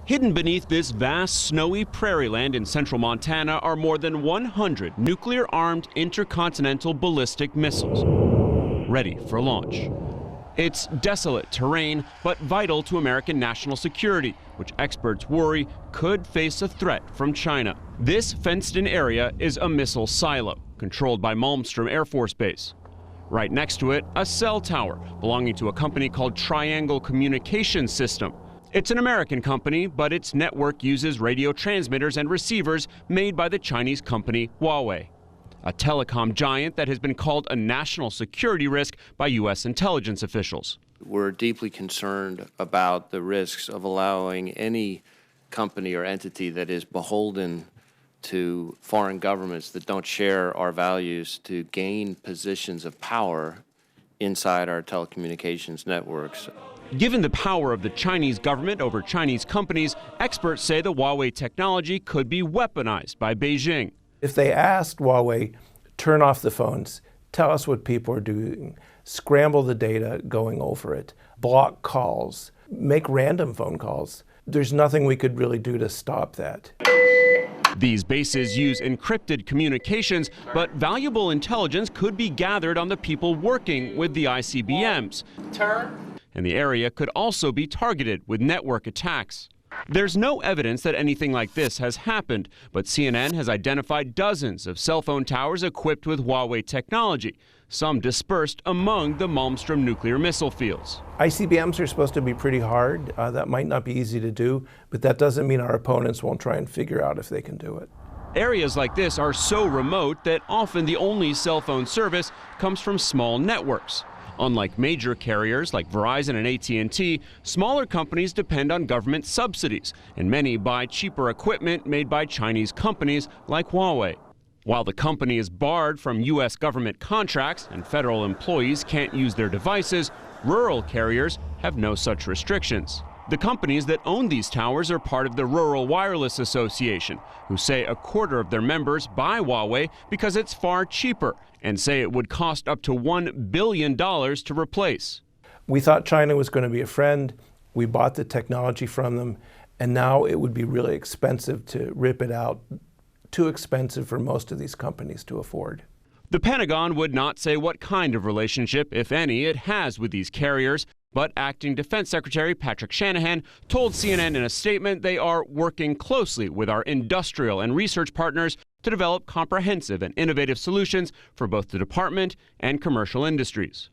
Hidden beneath this vast snowy prairie land in central Montana are more than 100 nuclear-armed intercontinental ballistic missiles, ready for launch. It's desolate terrain, but vital to American national security, which experts worry could face a threat from China. This fenced-in area is a missile silo, controlled by Malmstrom Air Force Base. Right next to it, a cell tower belonging to a company called Triangle Communications System. It's an American company, but its network uses radio transmitters and receivers made by the Chinese company Huawei, a telecom giant that has been called a national security risk by U.S. intelligence officials. We're deeply concerned about the risks of allowing any company or entity that is beholden to foreign governments that don't share our values to gain positions of power inside our telecommunications networks. Given the power of the Chinese government over Chinese companies, experts say the Huawei technology could be weaponized by Beijing. If they asked Huawei, turn off the phones, tell us what people are doing, scramble the data going over it, block calls, make random phone calls, there's nothing we could really do to stop that. These bases use encrypted communications, but valuable intelligence could be gathered on the people working with the ICBMs. And the area could also be targeted with network attacks. There's no evidence that anything like this has happened, but CNN has identified dozens of cell phone towers equipped with Huawei technology, some dispersed among the Malmstrom nuclear missile fields. ICBMs are supposed to be pretty hard. That might not be easy to do, but that doesn't mean our opponents won't try and figure out if they can do it. Areas like this are so remote that often the only cell phone service comes from small networks. Unlike major carriers like Verizon and AT&T, smaller companies depend on government subsidies, and many buy cheaper equipment made by Chinese companies like Huawei. While the company is barred from U.S. government contracts and federal employees can't use their devices, rural carriers have no such restrictions. The companies that own these towers are part of the Rural Wireless Association, who say a quarter of their members buy Huawei because it's far cheaper, and say it would cost up to $1 billion to replace. We thought China was going to be a friend. We bought the technology from them, and now it would be really expensive to rip it out. Too expensive for most of these companies to afford. The Pentagon would not say what kind of relationship, if any, it has with these carriers, but Acting Defense Secretary Patrick Shanahan told CNN in a statement they are working closely with our industrial and research partners to develop comprehensive and innovative solutions for both the department and commercial industries.